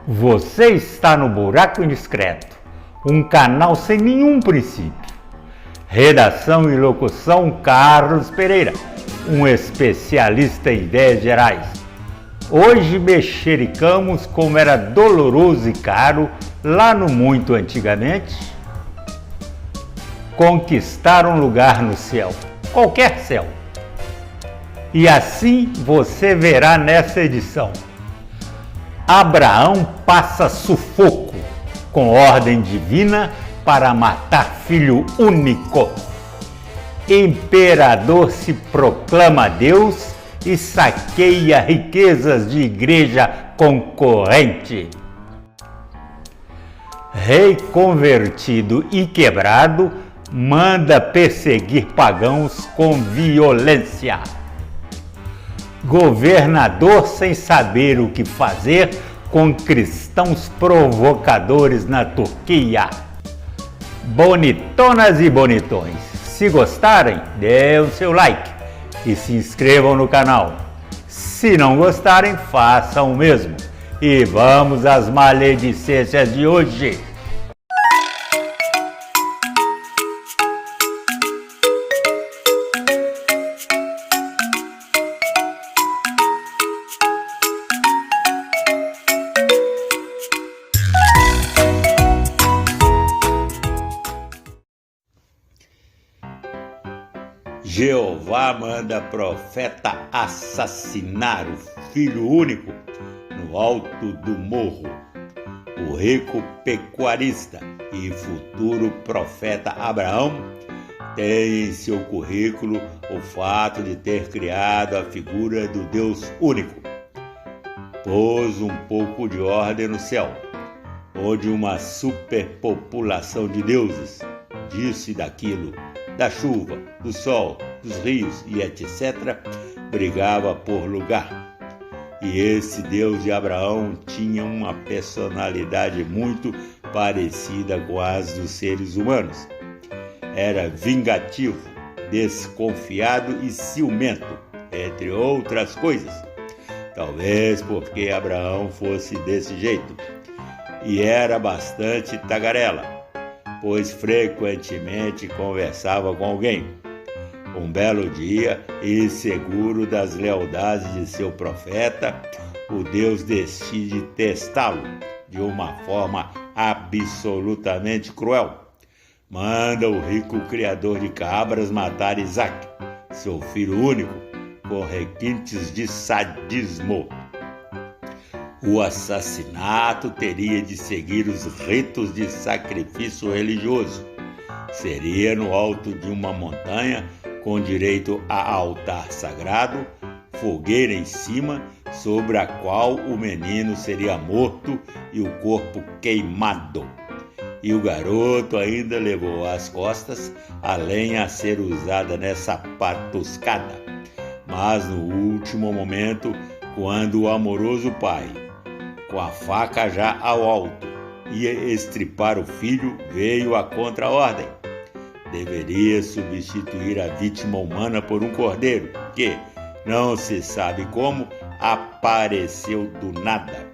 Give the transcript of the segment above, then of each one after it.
Você está no Buraco Indiscreto, um canal sem nenhum princípio. Redação e locução Carlos Pereira, um especialista em ideias gerais. Hoje mexericamos como era doloroso e caro, lá no muito antigamente, conquistar um lugar no céu, qualquer céu. E assim você verá nessa edição. Abraão passa sufoco com ordem divina para matar filho único. Imperador se proclama Deus e saqueia riquezas de igreja concorrente. Rei convertido e quebrado manda perseguir pagãos com violência. Governador sem saber o que fazer com cristãos provocadores na Turquia. Bonitonas e bonitões, se gostarem, dê o seu like e se inscrevam no canal. Se não gostarem, façam o mesmo. E vamos às maledicências de hoje. Jeová manda profeta assassinar o filho único no alto do morro. O rico pecuarista e futuro profeta Abraão tem em seu currículo o fato de ter criado a figura do Deus único. Pôs um pouco de ordem no céu, onde uma superpopulação de deuses, disso e daquilo, da chuva, do sol, dos rios e etc., brigava por lugar. E esse Deus de Abraão tinha uma personalidade muito parecida com as dos seres humanos. Era vingativo, desconfiado e ciumento, entre outras coisas. Talvez porque Abraão fosse desse jeito. E era bastante tagarela, pois frequentemente conversava com alguém. Um belo dia, inseguro das lealdades de seu profeta, o Deus decide testá-lo de uma forma absolutamente cruel. Manda o rico criador de cabras matar Isaac, seu filho único, com requintes de sadismo. O assassinato teria de seguir os ritos de sacrifício religioso. Seria no alto de uma montanha, com direito a altar sagrado, fogueira em cima, sobre a qual o menino seria morto e o corpo queimado. E o garoto ainda levou às costas a lenha a ser usada nessa patuscada. Mas no último momento, quando o amoroso pai, com a faca já ao alto, ia estripar o filho, veio a contra-ordem. Deveria substituir a vítima humana por um cordeiro, que, não se sabe como, apareceu do nada.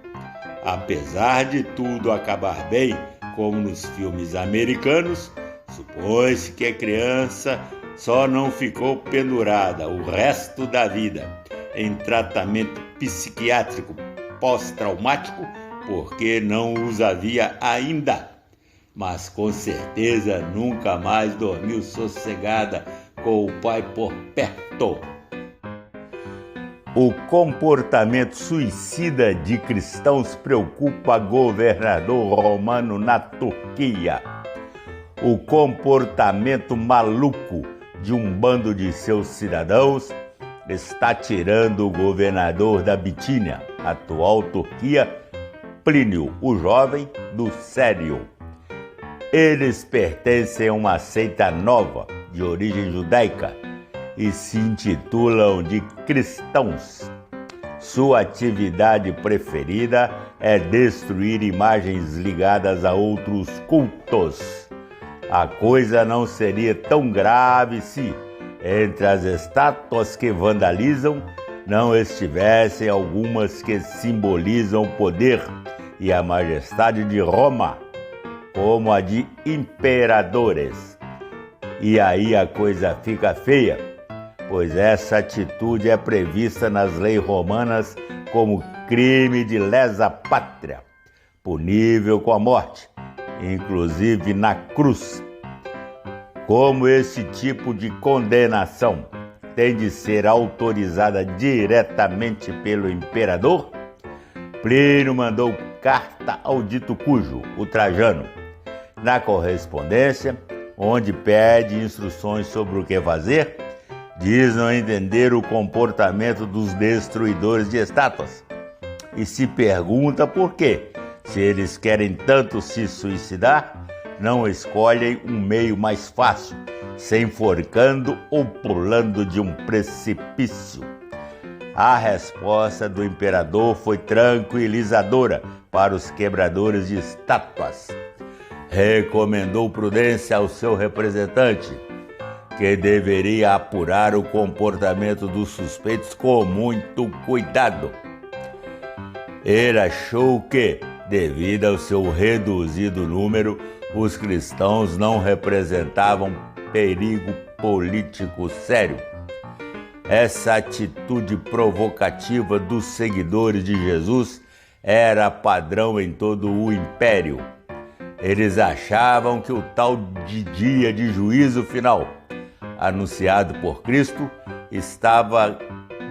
Apesar de tudo acabar bem, como nos filmes americanos, supõe-se que a criança só não ficou pendurada o resto da vida em tratamento psiquiátrico pós-traumático, porque não os havia ainda, mas com certeza nunca mais dormiu sossegada com o pai por perto. O comportamento suicida de cristãos preocupa governador romano na Turquia. O comportamento maluco de um bando de seus cidadãos está tirando o governador da Bitínia, atual Turquia, Plínio o Jovem, do sério. Eles pertencem a uma seita nova, de origem judaica, e se intitulam de cristãos. Sua atividade preferida é destruir imagens ligadas a outros cultos. A coisa não seria tão grave se, entre as estátuas que vandalizam, não estivessem algumas que simbolizam poder e a majestade de Roma, como a de imperadores. E aí a coisa fica feia, pois essa atitude é prevista nas leis romanas como crime de lesa pátria, punível com a morte, inclusive na cruz. Como esse tipo de condenação tem de ser autorizada diretamente pelo imperador, Plínio mandou carta ao dito cujo, o Trajano, na correspondência, onde pede instruções sobre o que fazer, diz não entender o comportamento dos destruidores de estátuas e se pergunta por quê, se eles querem tanto se suicidar, não escolhem um meio mais fácil, se enforcando ou pulando de um precipício. A resposta do imperador foi tranquilizadora para os quebradores de estátuas. Recomendou prudência ao seu representante, que deveria apurar o comportamento dos suspeitos com muito cuidado. Ele achou que, devido ao seu reduzido número, os cristãos não representavam perigo político sério. Essa atitude provocativa dos seguidores de Jesus era padrão em todo o império. Eles achavam que o tal de dia de juízo final, anunciado por Cristo, estava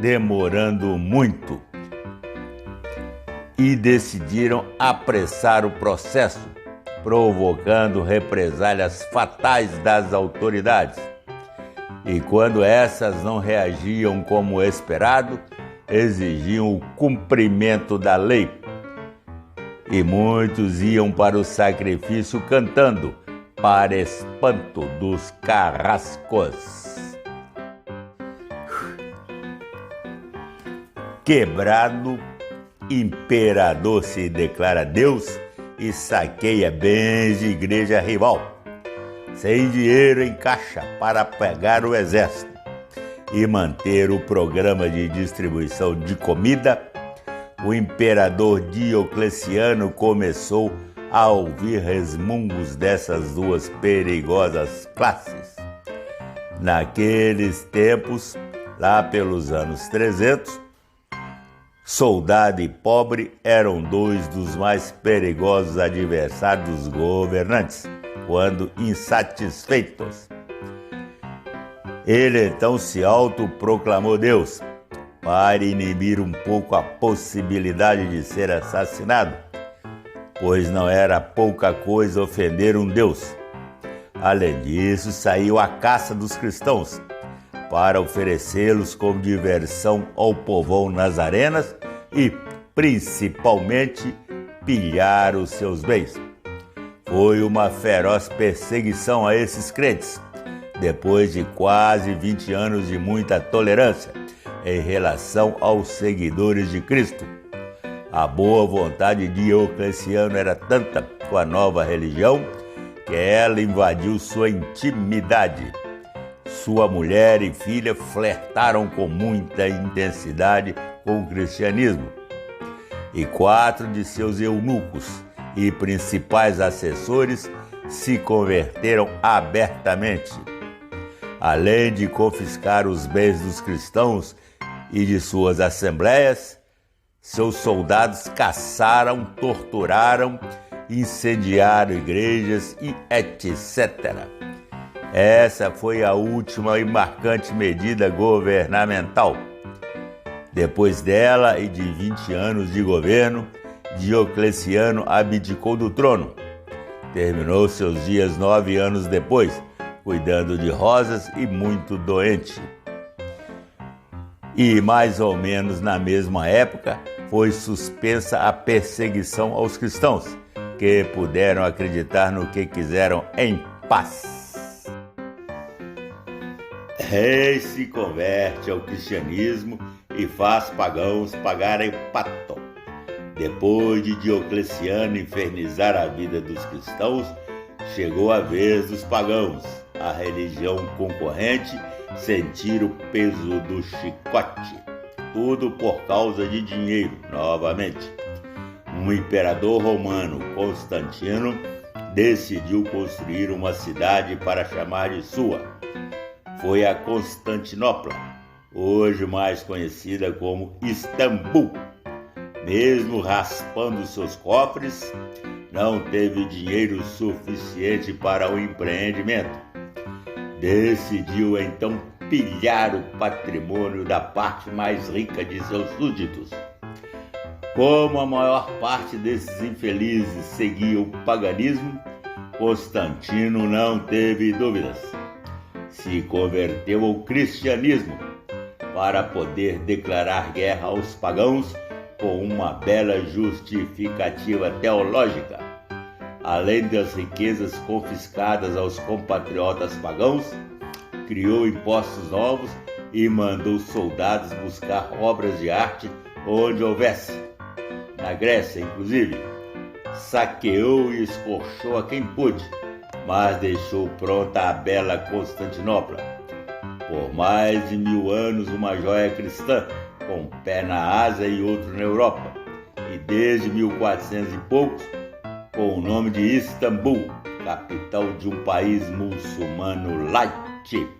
demorando muito e decidiram apressar o processo, provocando represálias fatais das autoridades. E quando essas não reagiam como esperado, exigiam o cumprimento da lei. E muitos iam para o sacrifício cantando, para espanto dos carrascos. Quebrado, imperador se declara Deus e saqueia bens de igreja rival, sem dinheiro em caixa para pagar o exército e manter o programa de distribuição de comida. O imperador Diocleciano começou a ouvir resmungos dessas duas perigosas classes. Naqueles tempos, lá pelos anos 300, soldado e pobre eram dois dos mais perigosos adversários dos governantes, quando insatisfeitos. Ele então se autoproclamou Deus, para inibir um pouco a possibilidade de ser assassinado, pois não era pouca coisa ofender um Deus. Além disso, saiu à caça dos cristãos, para oferecê-los como diversão ao povão nas arenas e, principalmente, pilhar os seus bens. Foi uma feroz perseguição a esses crentes, depois de quase 20 anos de muita tolerância em relação aos seguidores de Cristo. A boa vontade de Diocleciano era tanta com a nova religião que ela invadiu sua intimidade. Sua mulher e filha flertaram com muita intensidade com o cristianismo, e 4 de seus eunucos e principais assessores se converteram abertamente. Além de confiscar os bens dos cristãos e de suas assembleias, seus soldados caçaram, torturaram, incendiaram igrejas e etc. Essa foi a última e marcante medida governamental. Depois dela e de 20 anos de governo, Diocleciano abdicou do trono. Terminou seus dias 9 anos depois, cuidando de rosas e muito doente. E mais ou menos na mesma época foi suspensa a perseguição aos cristãos, que puderam acreditar no que quiseram em paz. Rei se converte ao cristianismo e faz pagãos pagarem pato. Depois de Diocleciano infernizar a vida dos cristãos, chegou a vez dos pagãos, a religião concorrente, sentir o peso do chicote. Tudo por causa de dinheiro, novamente. um imperador romano, Constantino, decidiu construir uma cidade para chamar de sua. Foi a Constantinopla, hoje mais conhecida como Istambul. Mesmo raspando seus cofres, não teve dinheiro suficiente para o empreendimento. Decidiu então pilhar o patrimônio da parte mais rica de seus súditos. Como a maior parte desses infelizes seguia o paganismo, Constantino não teve dúvidas. Se converteu ao cristianismo para poder declarar guerra aos pagãos com uma bela justificativa teológica. Além das riquezas confiscadas aos compatriotas pagãos, criou impostos novos e mandou soldados buscar obras de arte onde houvesse. Na Grécia, inclusive, saqueou e escorchou a quem pôde, mas deixou pronta a bela Constantinopla. Por mais de 1000 anos, uma joia cristã, com um pé na Ásia e outro na Europa, e desde 1400 e poucos, com o nome de Istambul, capital de um país muçulmano light.